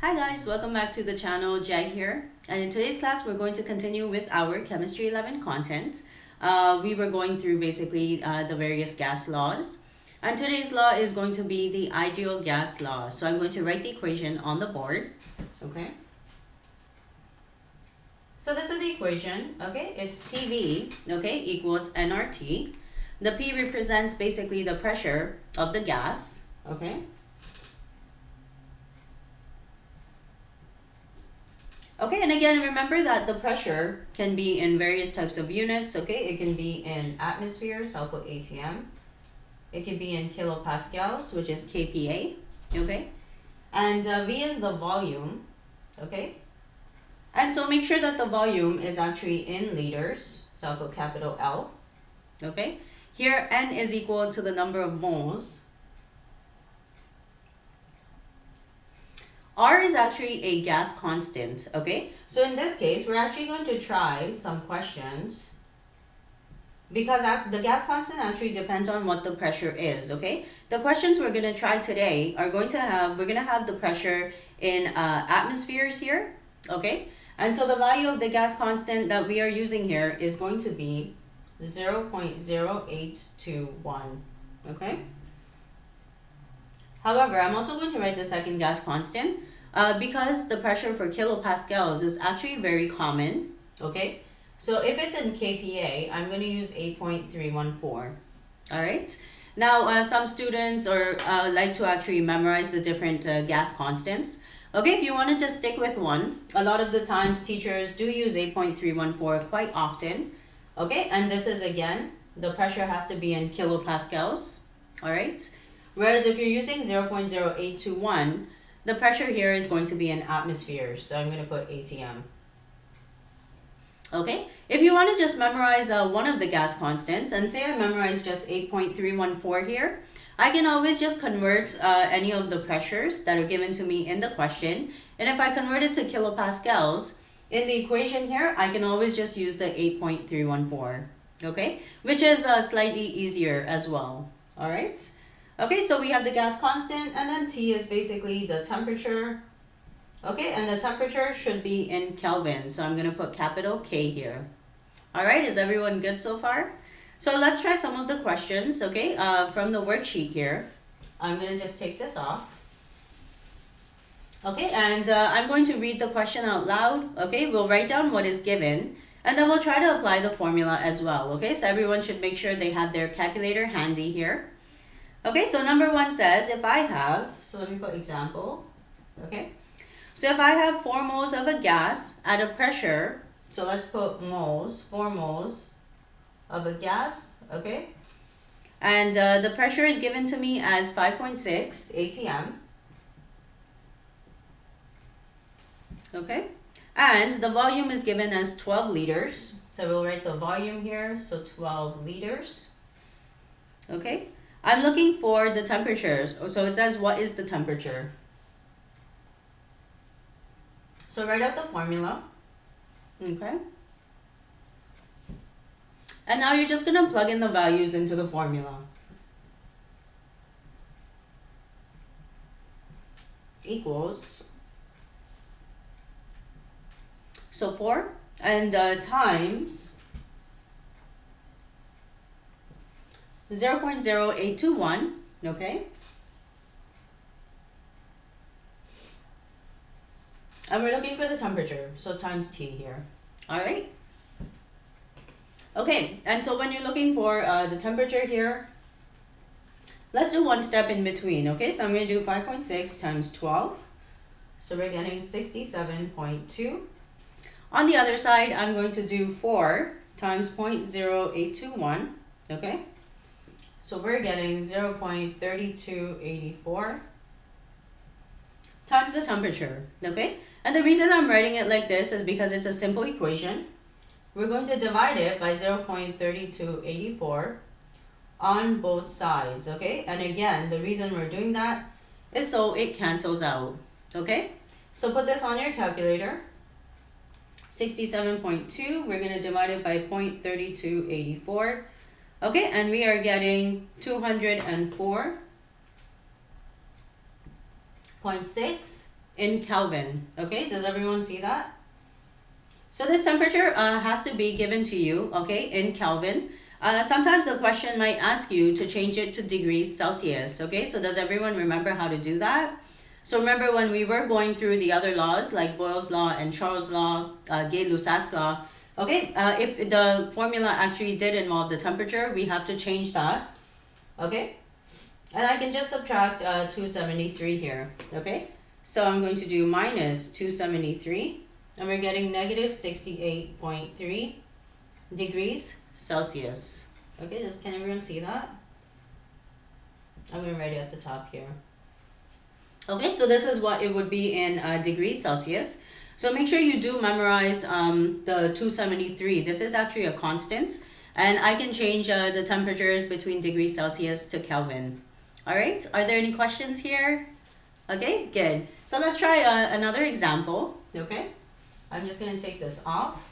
Hi guys, welcome back to the channel. Jag here, and in today's class we're going to continue with our Chemistry 11 content. We were going through basically the various gas laws, and today's law is going to be the ideal gas law. So I'm going to write the equation on the board. Okay, so this is the equation. Okay, it's PV, okay, equals nRT. The P represents basically the pressure of the gas. Okay, okay, and again, remember that the pressure can be in various types of units. Okay, it can be in atmospheres, so I'll put ATM. It can be in kilopascals, which is kPa. Okay, and V is the volume. Okay, and so make sure that the volume is actually in liters, so I'll put capital L. Okay, here N is equal to the number of moles. R is actually a gas constant, okay? So in this case, we're actually going to try some questions because the gas constant actually depends on what the pressure is, okay? The questions we're going to try today are we're going to have the pressure in atmospheres here, okay? And so the value of the gas constant that we are using here is going to be 0.0821, okay? However, I'm also going to write the second gas constant because the pressure for kilopascals is actually very common, okay? So if it's in kPa, I'm going to use 8.314, all right? Now, some students like to actually memorize the different gas constants. Okay, if you want to just stick with one, a lot of the times teachers do use 8.314 quite often, okay? And this is, again, the pressure has to be in kilopascals, all right? Whereas if you're using 0.0821, the pressure here is going to be in atmospheres. So I'm going to put ATM. Okay, if you want to just memorize one of the gas constants, and say I memorize just 8.314 here, I can always just convert any of the pressures that are given to me in the question. And if I convert it to kilopascals, in the equation here, I can always just use the 8.314, okay? Which is slightly easier as well, all right? Okay, so we have the gas constant, and then T is basically the temperature. Okay, and the temperature should be in Kelvin, so I'm going to put capital K here. All right, is everyone good so far? So let's try some of the questions, okay, from the worksheet here. I'm going to just take this off. Okay, and I'm going to read the question out loud. Okay, we'll write down what is given, and then we'll try to apply the formula as well. Okay, so everyone should make sure they have their calculator handy here. Okay, so number one says, if I have, so let me put example, okay? So if I have 4 moles of a gas at a pressure, so let's put moles, 4 moles of a gas, okay? And the pressure is given to me as 5.6 atm, okay? And the volume is given as 12 liters, so we'll write the volume here, so 12 liters, okay? I'm looking for the temperatures. So it says, what is the temperature? So write out the formula. Okay. And now you're just going to plug in the values into the formula. Equals. So 4 and times 0.0821, okay? And we're looking for the temperature, so times T here, all right? Okay, and so when you're looking for the temperature here, let's do one step in between, okay? So I'm going to do 5.6 times 12, so we're getting 67.2. On the other side, I'm going to do 4 times 0.0821, okay? So we're getting 0.3284 times the temperature, okay? And the reason I'm writing it like this is because it's a simple equation. We're going to divide it by 0.3284 on both sides, okay? And again, the reason we're doing that is so it cancels out, okay? So put this on your calculator. 67.2, we're going to divide it by 0.3284. Okay, and we are getting 204.6 in Kelvin. Okay, does everyone see that? So this temperature has to be given to you, okay, in Kelvin. Sometimes the question might ask you to change it to degrees Celsius, okay? So does everyone remember how to do that? So remember when we were going through the other laws like Boyle's law and Charles' law, Gay-Lussac's law, okay? If the formula actually did involve the temperature, we have to change that, okay? And I can just subtract 273 here, okay? So I'm going to do minus 273, and we're getting negative 68.3 degrees Celsius. Okay, can everyone see that? I'm going to write it at the top here. Okay, so this is what it would be in degrees Celsius. So make sure you do memorize the 273. This is actually a constant, and I can change the temperatures between degrees Celsius to Kelvin. All right, are there any questions here? Okay, good. So let's try another example, okay? I'm just going to take this off.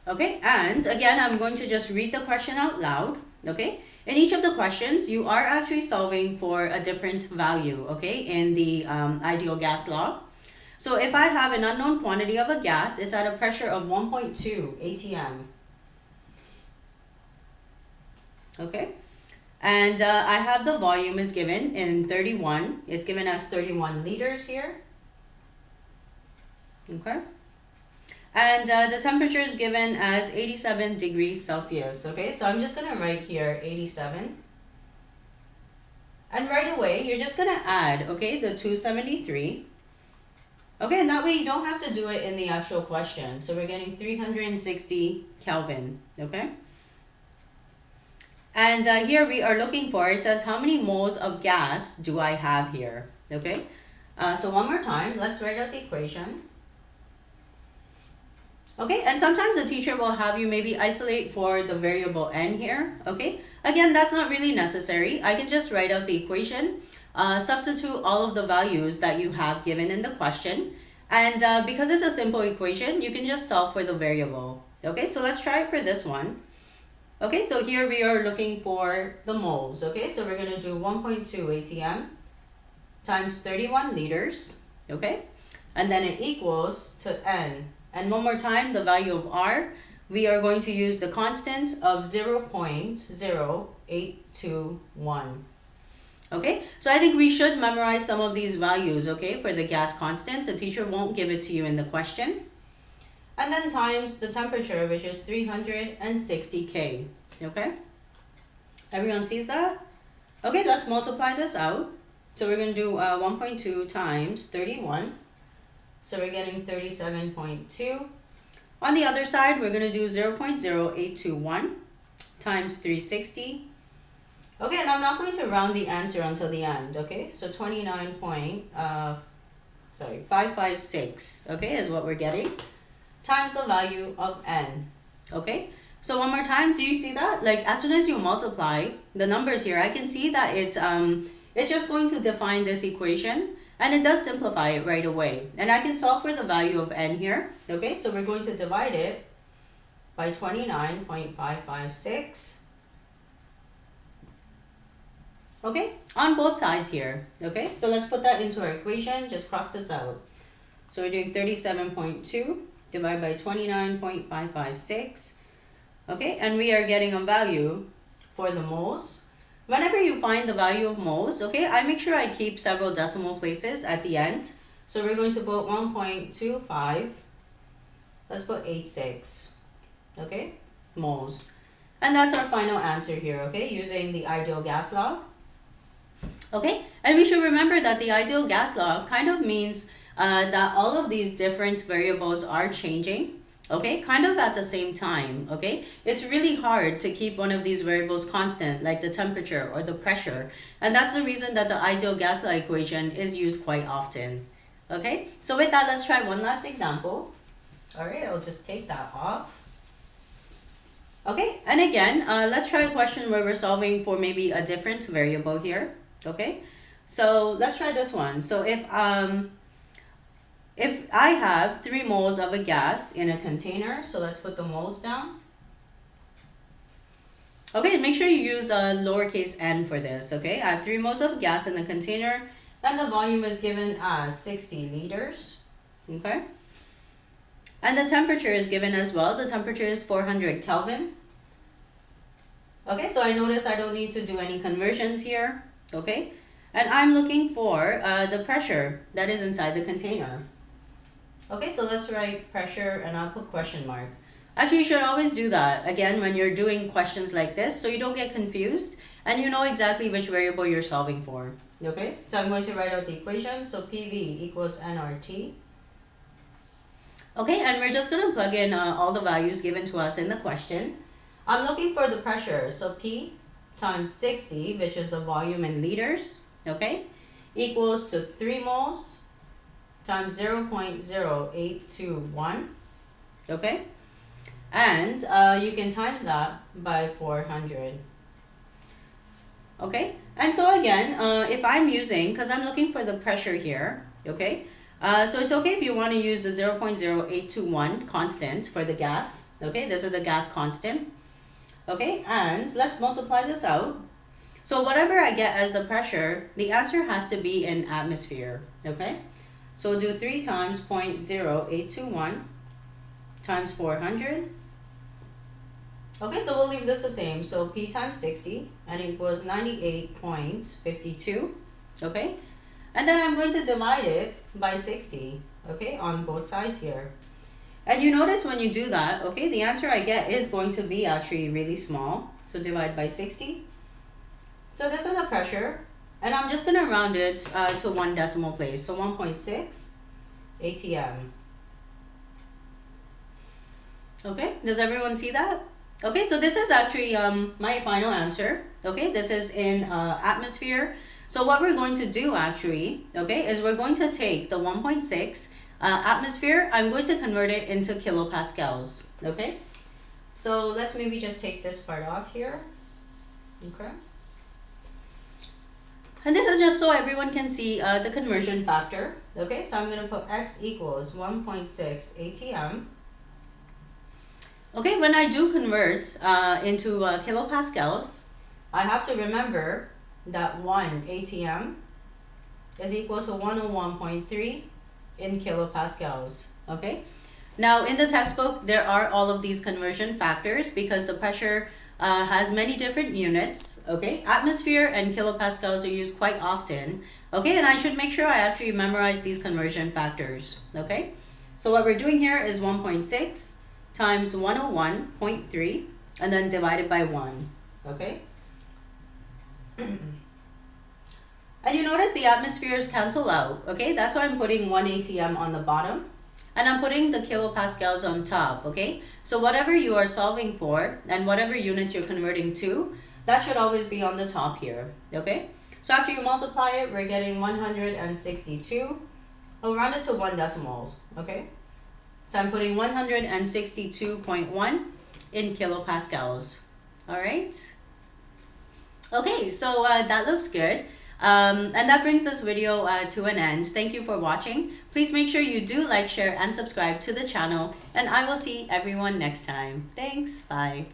Okay, and again, I'm going to just read the question out loud, okay? In each of the questions, you are actually solving for a different value, okay, in the ideal gas law. So if I have an unknown quantity of a gas, it's at a pressure of 1.2 atm, okay? And I have the volume is given in 31. It's given as 31 liters here, okay? And the temperature is given as 87 degrees Celsius, okay? So I'm just going to write here 87. And right away, you're just going to add, okay, the 273. Okay, and that way you don't have to do it in the actual question. So we're getting 360 Kelvin, okay? And here we are looking for, it says how many moles of gas do I have here, okay? So one more time, let's write out the equation. Okay, and sometimes the teacher will have you maybe isolate for the variable n here, okay? Again, that's not really necessary. I can just write out the equation, substitute all of the values that you have given in the question, and because it's a simple equation, you can just solve for the variable. Okay, so let's try it for this one. Okay, so here we are looking for the moles, okay? So we're going to do 1.2 atm times 31 liters, okay? And then it equals to n. And one more time, the value of R, we are going to use the constant of 0.0821. Okay, so I think we should memorize some of these values, okay, for the gas constant. The teacher won't give it to you in the question. And then times the temperature, which is 360 K, okay? Everyone sees that? Okay, let's multiply this out. So we're going to do 1.2 times 31. So we're getting 37.2. On the other side, we're going to do 0.0821 times 360. Okay, and I'm not going to round the answer until the end, okay? So 556, okay, is what we're getting, times the value of n, okay? So one more time, do you see that? Like, as soon as you multiply the numbers here, I can see that it's just going to define this equation. And it does simplify it right away. And I can solve for the value of n here. Okay, so we're going to divide it by 29.556. Okay, on both sides here. Okay, so let's put that into our equation. Just cross this out. So we're doing 37.2 divided by 29.556. Okay, and we are getting a value for the moles. Whenever you find the value of moles, okay, I make sure I keep several decimal places at the end. So we're going to put 1.25, let's put 86, okay, moles. And that's our final answer here, okay, using the ideal gas law. Okay, and we should remember that the ideal gas law kind of means that all of these different variables are changing. Okay, kind of at the same time, okay? It's really hard to keep one of these variables constant, like the temperature or the pressure. And that's the reason that the ideal gas law equation is used quite often. Okay, so with that, let's try one last example. All right, I'll just take that off. Okay, and again, let's try a question where we're solving for maybe a different variable here. Okay, so let's try this one. So if I have 3 moles of a gas in a container, so let's put the moles down. Okay, make sure you use a lowercase n for this, okay? I have 3 moles of gas in the container, And the volume is given as 60 liters. Okay. And the temperature is given as well. The temperature is 400 Kelvin. Okay, so I notice I don't need to do any conversions here. Okay. And I'm looking for the pressure that is inside the container. Okay, so let's write pressure and I'll put question mark. Actually, you should always do that, again, when you're doing questions like this, so you don't get confused and you know exactly which variable you're solving for. Okay, so I'm going to write out the equation. So PV equals nRT. Okay, and we're just going to plug in all the values given to us in the question. I'm looking for the pressure. So P times 60, which is the volume in liters, okay, equals to 3 moles times 0.0821, okay? And you can times that by 400. Okay, and so again, if I'm using, because I'm looking for the pressure here, okay, so it's okay if you want to use the 0.0821 constant for the gas, okay, this is the gas constant, okay, and let's multiply this out. So whatever I get as the pressure, the answer has to be in atmosphere, okay, so we'll do 3 times 0.0821 times 400. Okay, so we'll leave this the same. So P times 60 and equals 98.52. Okay, and then I'm going to divide it by 60. Okay, on both sides here. And you notice when you do that, okay, the answer I get is going to be actually really small. So divide by 60. So this is the pressure. And I'm just going to round it to 1 decimal place. So 1.6 atm. Okay, does everyone see that? Okay, so this is actually my final answer. Okay, this is in atmosphere. So what we're going to do actually, okay, is we're going to take the 1.6 atmosphere. I'm going to convert it into kilopascals. Okay, so let's maybe just take this part off here. Okay. And this is just so everyone can see the conversion factor. Okay, so I'm going to put x equals 1.6 atm. Okay, when I do convert into kilopascals, I have to remember that 1 atm is equal to 101.3 in kilopascals. Okay, now in the textbook, there are all of these conversion factors because the pressure has many different units. Okay, atmosphere and kilopascals are used quite often. Okay, and I should make sure I actually memorize these conversion factors. Okay, so what we're doing here is 1.6 times 101.3 and then divided by 1. Okay, and you notice the atmospheres cancel out. Okay, that's why I'm putting 1 atm on the bottom and I'm putting the kilopascals on top. Okay, so whatever you are solving for and whatever units you're converting to, that should always be on the top here. Okay, so after you multiply it, we're getting 162. I'll round it to 1 decimal. Okay, so I'm putting 162.1 in kilopascals. All right. Okay, so that looks good. And that brings this video to an end. Thank you for watching. Please make sure you do like, share, and subscribe to the channel. And I will see everyone next time. Thanks. Bye.